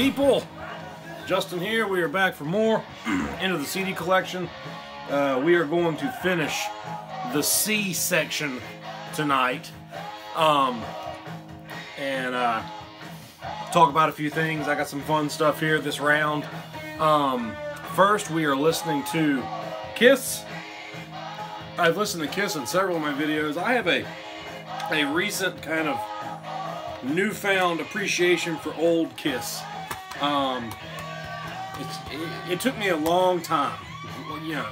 people? Justin here. We are back for more into the CD collection. We are going to finish the C section tonight, and talk about a few things. I got some fun stuff here this round. First, we are listening to Kiss. I've listened to Kiss in several of my videos. I have a recent kind of newfound appreciation for old Kiss. It took me a long time, you know,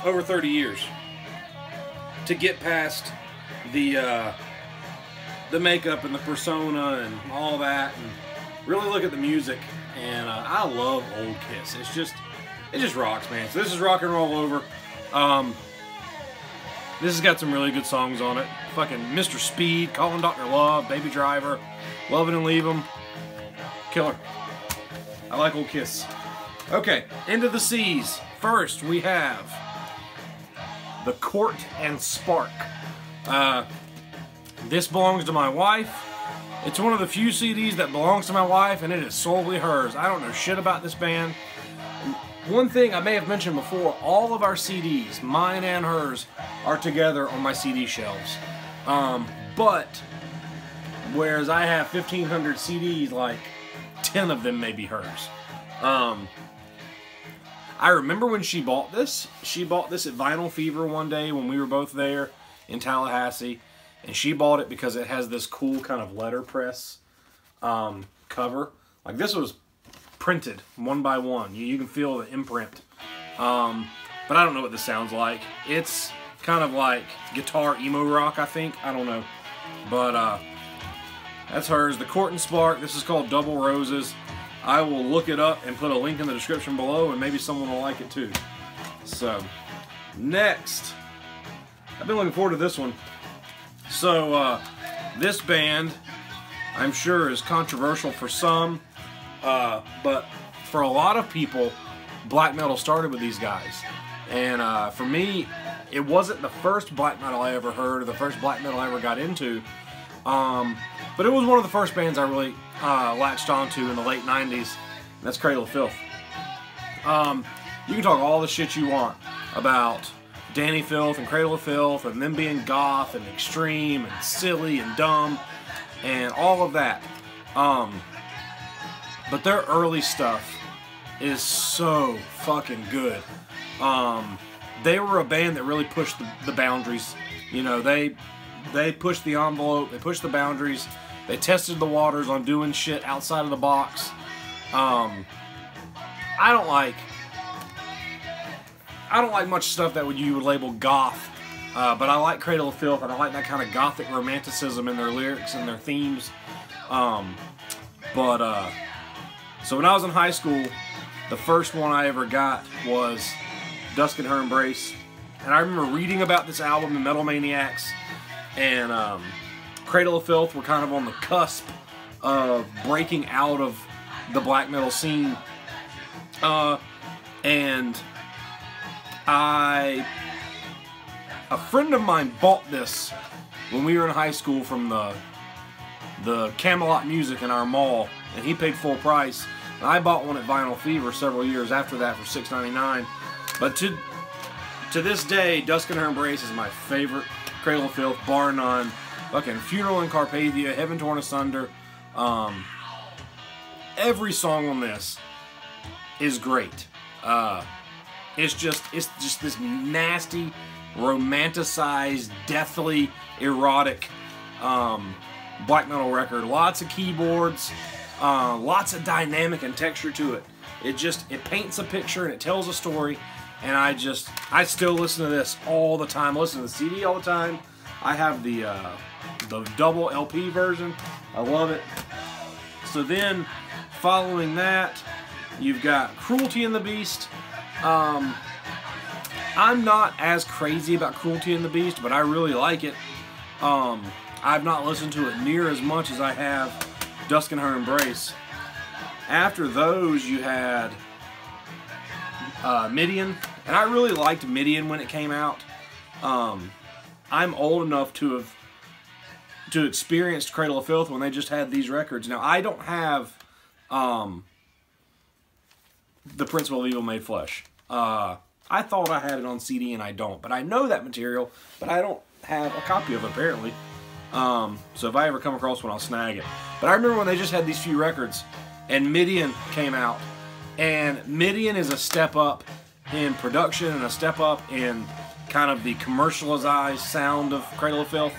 over 30 years, to get past the makeup and the persona and all that, and really look at the music. And I love old Kiss. It just rocks, man. So this is rock and roll over. This has got some really good songs on it. Fucking Mr. Speed, Calling Dr. Love, Baby Driver, Lovin' and Leave 'Em. Killer. I like old Kiss. Okay, into the C's. First, we have The Court and Spark. This belongs to my wife. It's one of the few CDs that belongs to my wife, and it is solely hers. I don't know shit about this band. One thing I may have mentioned before, all of our CDs, mine and hers, are together on my CD shelves. But, whereas I have 1,500 CDs, like 10 of them may be hers. I remember when she bought this. She bought this at Vinyl Fever one day when we were both there in Tallahassee. And she bought it because it has this cool kind of letterpress cover. Like, this was printed one by one. You can feel the imprint. But I don't know what this sounds like. It's kind of like guitar emo rock, I think. I don't know. But that's hers. The Court and Spark. This is called Double Roses. I will look it up and put a link in the description below, and maybe someone will like it too. So, next. I've been looking forward to this one. So, this band, I'm sure, is controversial for some, but for a lot of people, black metal started with these guys. And for me, it wasn't the first black metal I ever heard, or the first black metal I ever got into, but it was one of the first bands I really latched onto in the late 90s, and that's Cradle of Filth. You can talk all the shit you want about Danny Filth and Cradle of Filth, and them being goth and extreme and silly and dumb and all of that. But their early stuff is so fucking good. They were a band that really pushed the boundaries. You know, they pushed the envelope, they pushed the boundaries, they tested the waters on doing shit outside of the box. I don't like much stuff that you would label goth, but I like Cradle of Filth, and I like that kind of gothic romanticism in their lyrics and their themes. So when I was in high school, the first one I ever got was Dusk and Her Embrace, and I remember reading about this album in Metal Maniacs, and Cradle of Filth were kind of on the cusp of breaking out of the black metal scene, and a friend of mine bought this when we were in high school from the Camelot Music in our mall, and he paid full price. And I bought one at Vinyl Fever several years after that for $6.99. But to this day, Dusk and Her Embrace is my favorite Cradle of Filth, bar none. Fucking Funeral in Carpathia, Heaven Torn Asunder. Every song on this is great. It's just this nasty, romanticized, deathly, erotic black metal record. Lots of keyboards, lots of dynamic and texture to it. It paints a picture and it tells a story. And I still listen to this all the time. I listen to the CD all the time. I have the double LP version. I love it. So then, following that, you've got Cruelty and the Beast. I'm not as crazy about Cruelty and the Beast, but I really like it. I've not listened to it near as much as I have Dusk and Her Embrace. After those, you had Midian, and I really liked Midian when it came out. I'm old enough to have experienced Cradle of Filth when they just had these records. Now, I don't have The Principle of Evil Made Flesh. I thought I had it on CD and I don't, but I know that material, but I don't have a copy of it apparently. So if I ever come across one, I'll snag it. But I remember when they just had these few records, and Midian came out, and Midian is a step up in production and a step up in kind of the commercialized sound of Cradle of Filth.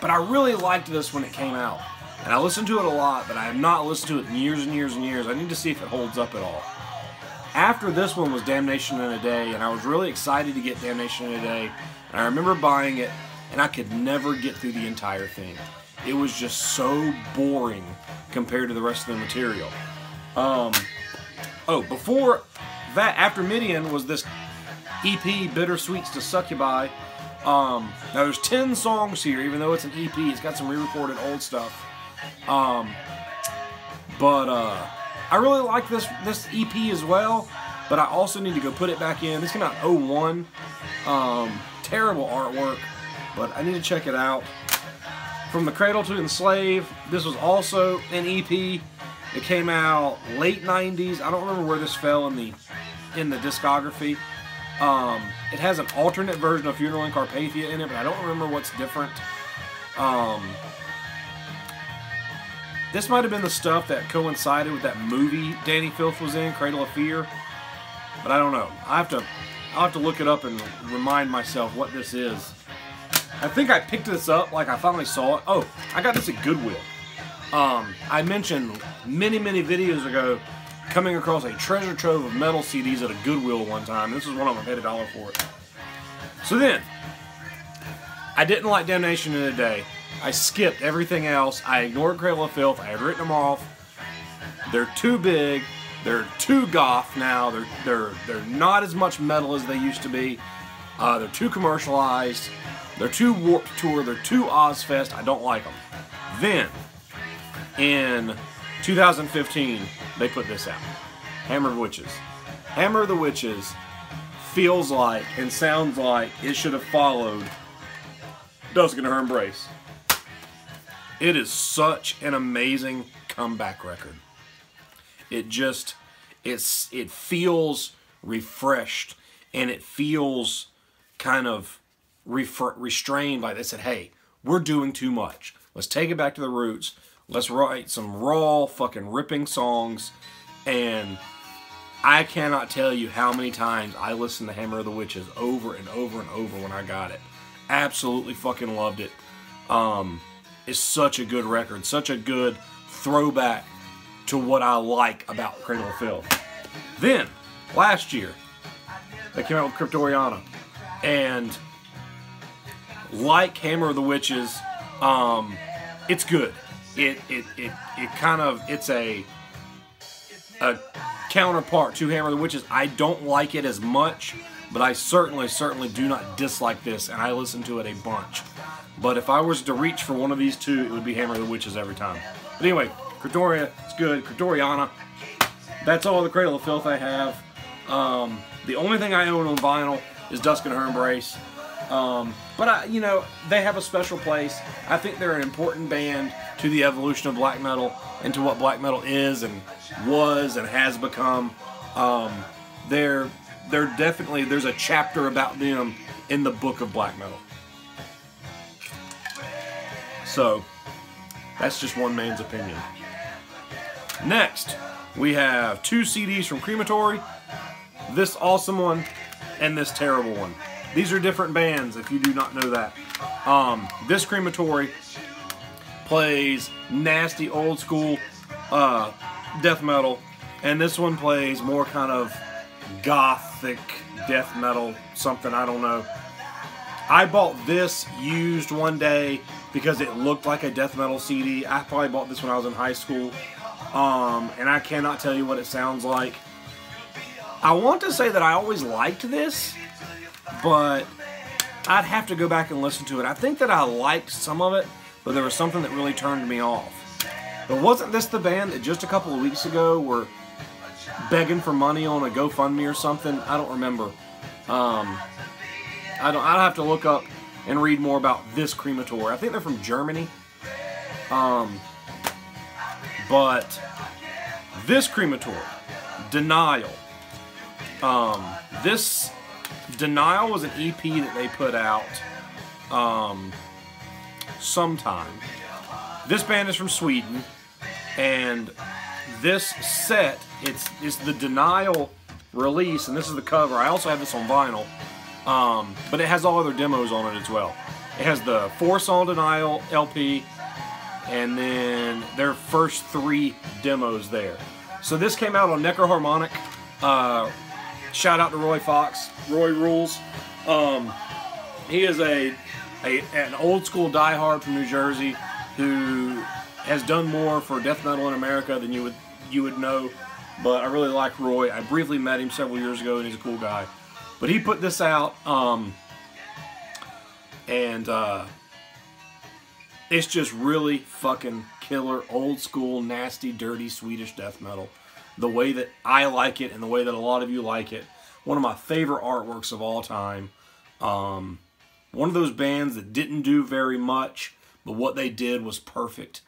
But I really liked this when it came out, and I listened to it a lot, but I have not listened to it in years and years and years. I need to see if it holds up at all. After this one was Damnation in a Day, and I was really excited to get Damnation in a Day, and I remember buying it, and I could never get through the entire thing. It was just so boring compared to the rest of the material. Before that, after Midian was this EP, Bittersweets to Succubi. Now there's 10 songs here, even though it's an EP. It's got some re-recorded old stuff. I really like this EP as well, but I also need to go put it back in. This came out in 01. Terrible artwork, but I need to check it out. From the Cradle to Enslave, this was also an EP. It came out late 90s. I don't remember where this fell in the discography. It has an alternate version of Funeral in Carpathia in it, but I don't remember what's different. This might have been the stuff that coincided with that movie Danny Filth was in, Cradle of Fear. But I don't know. I'll have to look it up and remind myself what this is. I think I picked this up, like I finally saw it. Oh, I got this at Goodwill. I mentioned many videos ago coming across a treasure trove of metal CDs at a Goodwill one time. This is one of them. I paid $1 for it. So then, I didn't like Damnation in a Day. I skipped everything else. I ignored Cradle of Filth. I had written them off. They're too big. They're too goth now. They're not as much metal as they used to be. They're too commercialized. They're too Warped Tour. They're too Ozfest. I don't like them. Then, in 2015, they put this out. Hammer of the Witches. Hammer of the Witches feels like and sounds like it should have followed Dusk in Her Embrace. It is such an amazing comeback record. It feels refreshed, and it feels kind of restrained by this. Said, hey, we're doing too much. Let's take it back to the roots. Let's write some raw, fucking ripping songs. And I cannot tell you how many times I listened to Hammer of the Witches over and over and over when I got it. Absolutely fucking loved it. It's such a good record. Such a good throwback to what I like about Cradle of Filth. Then, last year, they came out with Cryptoriana. And like Hammer of the Witches, it's good. It's a counterpart to Hammer of the Witches. I don't like it as much, but I certainly do not dislike this, and I listen to it a bunch. But if I was to reach for one of these two, it would be Hammer of the Witches every time. But anyway, Cryptoria, it's good. Cryptoriana. That's all the Cradle of Filth I have. The only thing I own on vinyl is Dusk in Her Embrace. But they have a special place. I think they're an important band to the evolution of black metal and to what black metal is and was and has become. They're definitely, there's a chapter about them in the book of black metal. So, that's just one man's opinion. Next, we have 2 CDs from Crematory. This awesome one and this terrible one. These are different bands, if you do not know that. This Crematory plays nasty old school death metal, and this one plays more kind of gothic death metal, something, I don't know. I bought this used one day because it looked like a death metal CD. I probably bought this when I was in high school, and I cannot tell you what it sounds like. I want to say that I always liked this, but I'd have to go back and listen to it. I think that I liked some of it, but there was something that really turned me off. But wasn't this the band that just a couple of weeks ago were begging for money on a GoFundMe or something? I don't remember. I'd have to look up and read more about this Crematory. I think they're from Germany. But This crematorium, Denial. This Denial was an EP that they put out sometime. This band is from Sweden, and this set, it's the Denial release, and this is the cover. I also have this on vinyl, but it has all other demos on it as well. It has the 4-song Denial LP, and then their first 3 demos there. So this came out on Necroharmonic. Shout out to Roy Fox. Roy rules. He is an old school diehard from New Jersey who has done more for death metal in America than you would know. But I really like Roy. I briefly met him several years ago, and he's a cool guy. But he put this out, and it's just really fucking killer, old school, nasty, dirty Swedish death metal. The way that I like it and the way that a lot of you like it. One of my favorite artworks of all time. One of those bands that didn't do very much, but what they did was perfect.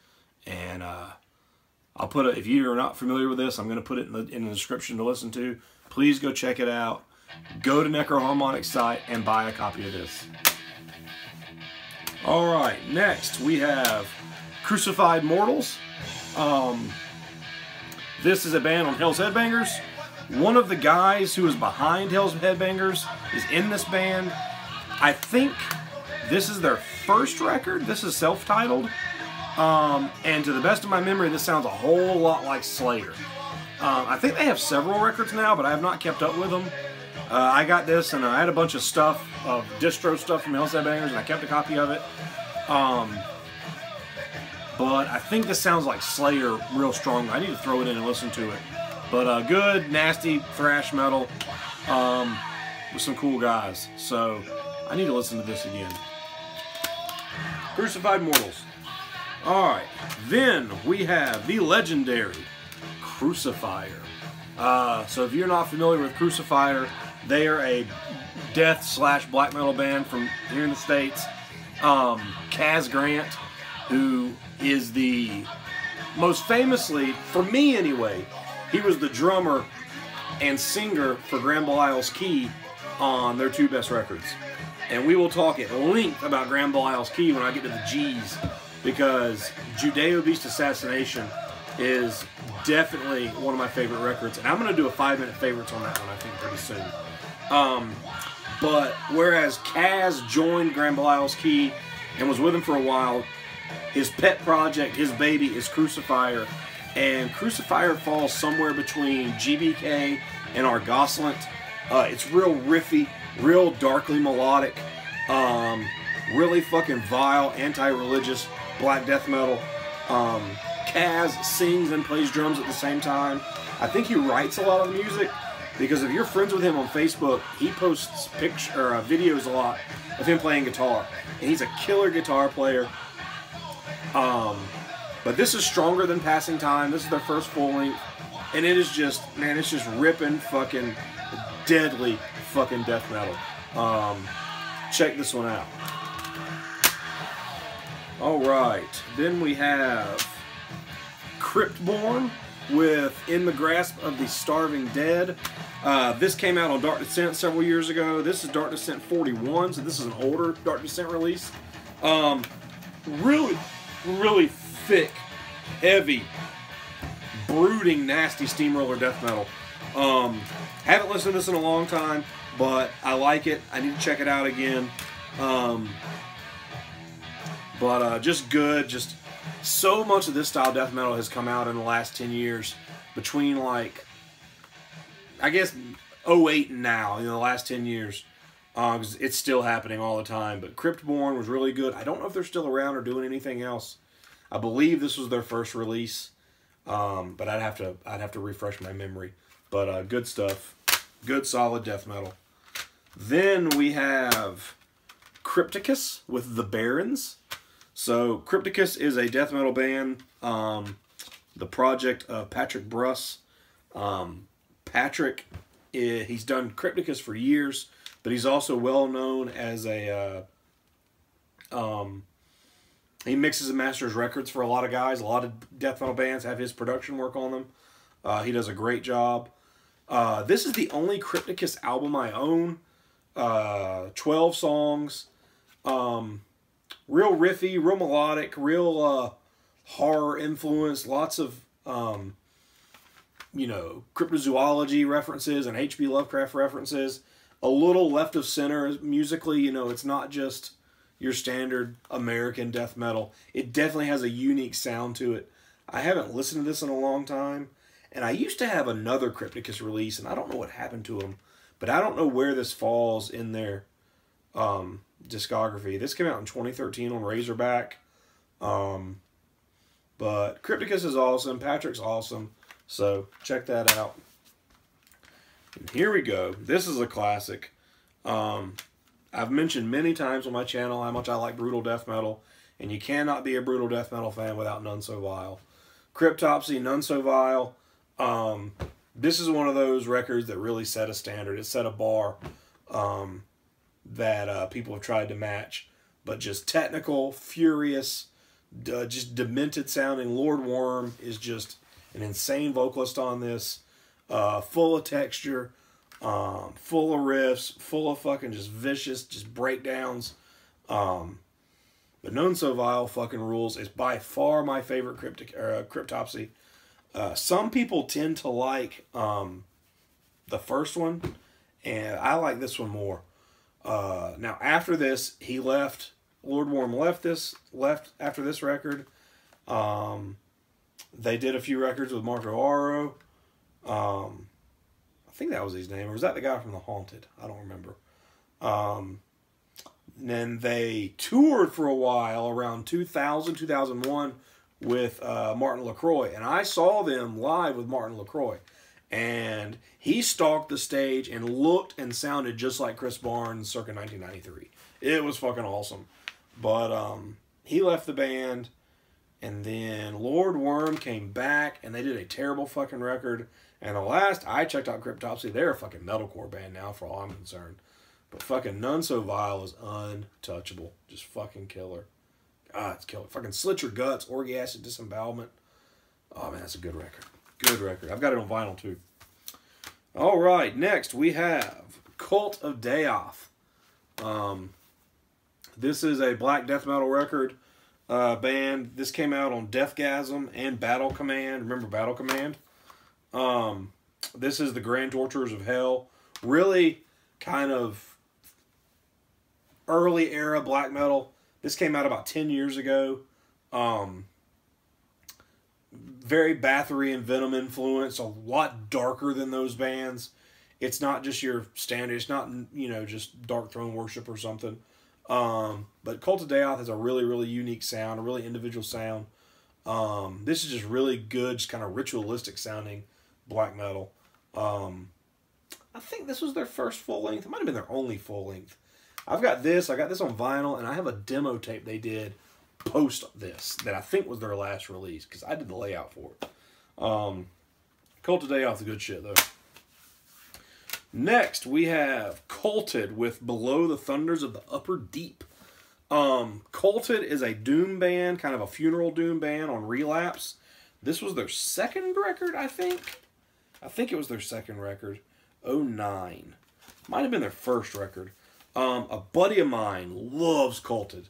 And I'll put it, if you're not familiar with this, I'm going to put it in the description to listen to. Please go check it out. Go to Necroharmonic's site and buy a copy of this. Alright, next we have Crucified Mortals. This is a band on Hell's Headbangers. One of the guys who is behind Hell's Headbangers is in this band. I think this is their first record. This is self-titled. And to the best of my memory, this sounds a whole lot like Slayer. I think they have several records now, but I have not kept up with them. I got this, and I had a bunch of stuff, distro stuff from Hell's Headbangers, and I kept a copy of it. But I think this sounds like Slayer real strong. I need to throw it in and listen to it. But good, nasty thrash metal with some cool guys. So I need to listen to this again. Crucified Mortals. Alright, then we have the legendary Crucifier. So if you're not familiar with Crucifier, they are a death/black metal band from here in the States. Kaz Grant, who is the most famously, for me anyway, he was the drummer and singer for Graham Belial's Key on their 2 best records. And we will talk at length about Graham Belial's Key when I get to the G's, because Judeo Beast Assassination is definitely one of my favorite records, and I'm going to do a 5-minute favorites on that one, I think, pretty soon. But whereas Kaz joined Graham Belial's Key and was with him for a while, his pet project, his baby, is Crucifier, and Crucifier falls somewhere between GBK and Argoslant. It's real riffy, real darkly melodic, really fucking vile, anti-religious black death metal. Kaz sings and plays drums at the same time. I think he writes a lot of the music, because if you're friends with him on Facebook, he posts videos a lot of him playing guitar, and he's a killer guitar player. But this is stronger than Passing Time. This is their first full length, and it is just, man, it's just ripping fucking deadly fucking death metal. Check this one out. Alright, then we have Cryptborn with In the Grasp of the Starving Dead. This came out on Dark Descent several years ago. This is Dark Descent 41, so this is an older Dark Descent release. Really, really thick, heavy, brooding, nasty steamroller death metal. Haven't listened to this in a long time, but I like it. I need to check it out again. Just good. Just so much of this style death metal has come out in the last 10 years, between, like, I guess 08 and now, in the last 10 years. 'Cause it's still happening all the time. But Cryptborn was really good. I don't know if they're still around or doing anything else. I believe this was their first release, but I'd have to refresh my memory. But good stuff, good solid death metal. Then we have Crypticus with the Barons. So Crypticus is a death metal band, the project of Patrick Bruss. Patrick, he's done Crypticus for years, but he's also well known as a he mixes and masters records for a lot of guys. A lot of death metal bands have his production work on them. He does a great job. This is the only Crypticus album I own. 12 songs. Real riffy, real melodic, real horror influence. Lots of, you know, cryptozoology references and H.P. Lovecraft references. A little left of center musically. You know, it's not just your standard American death metal. It definitely has a unique sound to it. I haven't listened to this in a long time. And I used to have another Crypticus release, and I don't know what happened to them. But I don't know where this falls in their discography. This came out in 2013 on Razorback. But Crypticus is awesome. Patrick's awesome. So check that out. And here we go. This is a classic. I've mentioned many times on my channel how much I like brutal death metal. And you cannot be a brutal death metal fan without None So Vile. Cryptopsy, None So Vile. This is one of those records that really set a standard. It set a bar that people have tried to match. But just technical, furious, just demented sounding. Lord Worm is just an insane vocalist on this. Full of texture, full of riffs, full of fucking just vicious, just breakdowns. But None So Vile fucking rules. It's by far my favorite Cryptopsy. Some people tend to like the first one, and I like this one more. Now after this, he left. Lord Worm left after this record. They did a few records with Marco Aro. I think that was his name. Or was that the guy from The Haunted? I don't remember. And then they toured for a while around 2000, 2001 with Martin LaCroix. And I saw them live with Martin LaCroix. And he stalked the stage and looked and sounded just like Chris Barnes circa 1993. It was fucking awesome. But he left the band. And then Lord Worm came back, and they did a terrible fucking record. And the last I checked out Cryptopsy, they're a fucking metalcore band now, for all I'm concerned. But fucking None So Vile is untouchable. Just fucking killer. God, it's killer. Fucking Slit Your Guts, Orgasmic Disembowelment. Oh, man, that's a good record. Good record. I've got it on vinyl, too. All right, next we have Cult of Daoth. This is a black death metal record. Band. This came out on Deathgasm and Battle Command. Remember Battle Command? This is the Grand Torturers of Hell. Really kind of early era black metal. This came out about 10 years ago. Very Bathory and Venom influence. A lot darker than those bands. It's not just your standard. It's not, you know, just Dark Throne Worship or something. But Cult of Daoth has a really, really unique sound, a really individual sound. This is just really good, just kind of ritualistic sounding black metal. I think this was their first full length. It might have been their only full length. I got this on vinyl, and I have a demo tape they did post this that I think was their last release, because I did the layout for it. Cult of Daoth is good shit, though. Next, we have Culted with Below the Thunders of the Upper Deep. Culted is a doom band, kind of a funeral doom band on Relapse. This was their second record, I think. I think it was their second record. 2009. Might have been their first record. A buddy of mine loves Culted.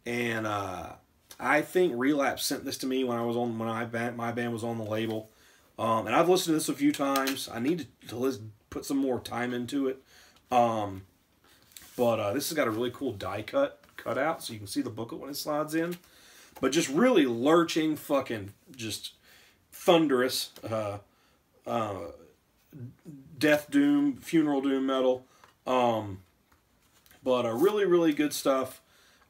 And I think Relapse sent this to me when my band was on the label. And I've listened to this a few times. I need to put some more time into it. But this has got a really cool die cut out, so you can see the booklet when it slides in. But just really lurching, fucking just thunderous death doom, funeral doom metal. But really, really good stuff.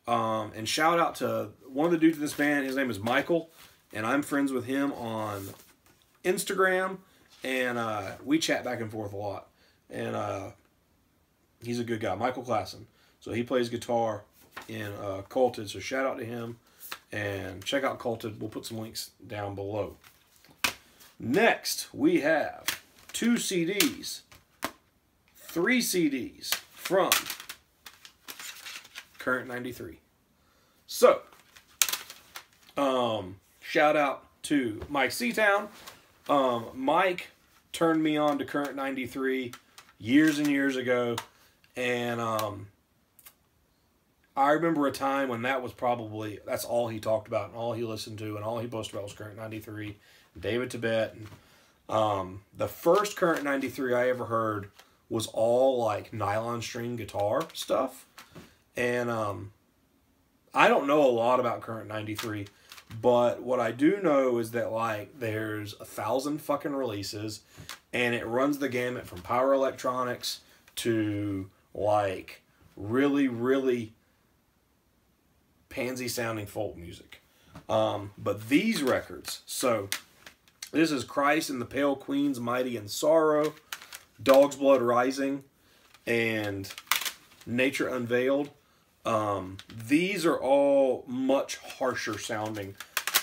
And shout out to one of the dudes in this band. His name is Michael, and I'm friends with him on Instagram, and we chat back and forth a lot. And he's a good guy, Michael Klassen. So he plays guitar in Culted, so shout out to him. And check out Culted. We'll put some links down below. Next, we have 2 CDs, 3 CDs from Current 93. So, shout out to Mike Seatown Mike turned me on to Current 93 years and years ago, and I remember a time when that's all he talked about and all he listened to and all he posted about was Current 93, David Tibet. And, the first Current 93 I ever heard was all like nylon string guitar stuff. And I don't know a lot about Current 93, but what I do know is that like there's 1,000 fucking releases, and it runs the gamut from power electronics to like really, really pansy sounding folk music. But these records, so this is Christ and the Pale Queens, Mighty in Sorrow, Dog's Blood Rising, and Nature Unveiled. These are all much harsher sounding,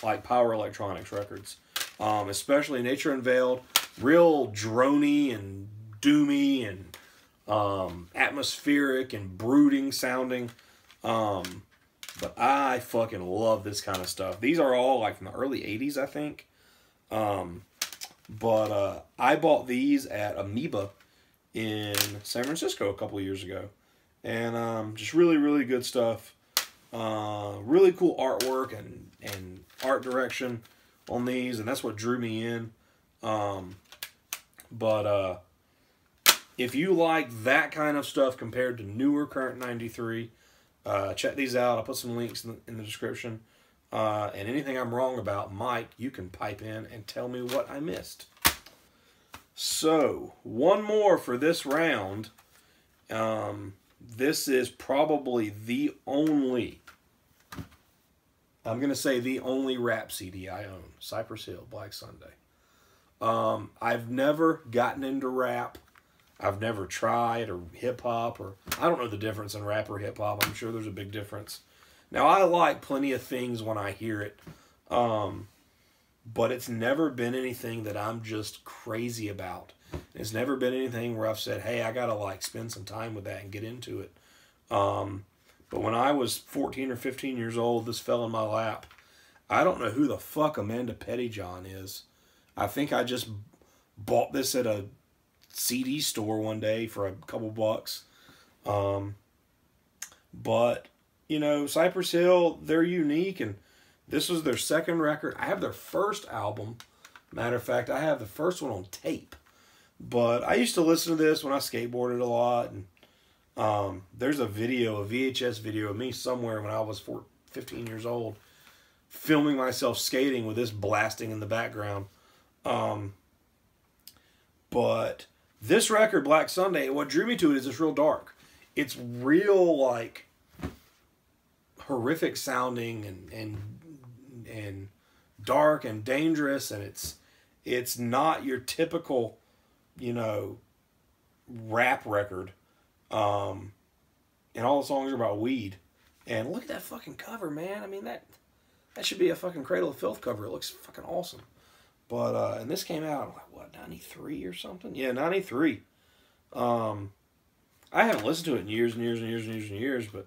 like power electronics records. Especially Nature Unveiled, real droney and doomy and atmospheric and brooding sounding. But I fucking love this kind of stuff. These are all like from the early 80s, I think. But I bought these at Amoeba in San Francisco a couple of years ago. And just really, really good stuff. Really cool artwork and art direction on these. And that's what drew me in. But if you like that kind of stuff compared to newer Current 93, check these out. I'll put some links in the description. And anything I'm wrong about, Mike, you can pipe in and tell me what I missed. So, one more for this round. This is probably the only, I'm going to say the only rap CD I own. Cypress Hill, Black Sunday. I've never gotten into rap. I've never tried, or hip-hop, or I don't know the difference in rap or hip-hop. I'm sure there's a big difference. Now, I like plenty of things when I hear it, but it's never been anything that I'm just crazy about. It's never been anything where I've said, hey, I got to like spend some time with that and get into it. But when I was 14 or 15 years old, this fell in my lap. I don't know who the fuck Amanda Pettyjohn is. I think I just bought this at a CD store one day for a couple bucks. But, you know, Cypress Hill, they're unique, and this was their second record. I have their first album. Matter of fact, I have the first one on tape. But I used to listen to this when I skateboarded a lot, and there's a VHS video of me somewhere when I was 15 years old, filming myself skating with this blasting in the background. But this record, Black Sunday, what drew me to it is it's real dark. It's real, like, horrific sounding and dark and dangerous, and it's not your typical, you know, rap record. And all the songs are about weed. And look at that fucking cover, man. I mean, that should be a fucking Cradle of Filth cover. It looks fucking awesome. But, and this came out, like, what, 93 or something? Yeah, 93. I haven't listened to it in years and years and years and years and years, but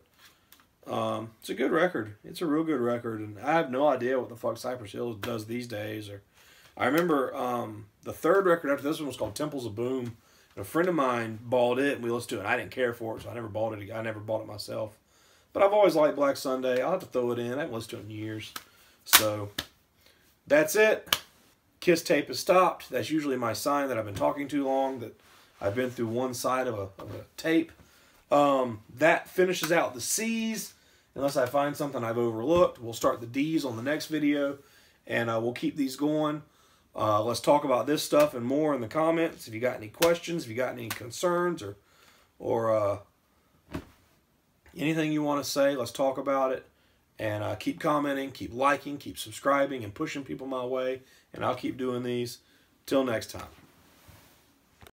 it's a good record. It's a real good record, and I have no idea what the fuck Cypress Hill does these days. Or I remember the third record after this one was called Temples of Boom, and a friend of mine bought it, and we listened to it, and I didn't care for it, so I never bought it. I never bought it myself. But I've always liked Black Sunday. I'll have to throw it in. I haven't listened to it in years. So, that's it. Kiss tape has stopped. That's usually my sign that I've been talking too long, that I've been through one side of a tape. That finishes out the C's. Unless I find something I've overlooked, we'll start the D's on the next video, and we'll keep these going. Let's talk about this stuff and more in the comments. If you got any questions, if you got any concerns, or anything you want to say, let's talk about it. And keep commenting, keep liking, keep subscribing, and pushing people my way. And I'll keep doing these. Till next time.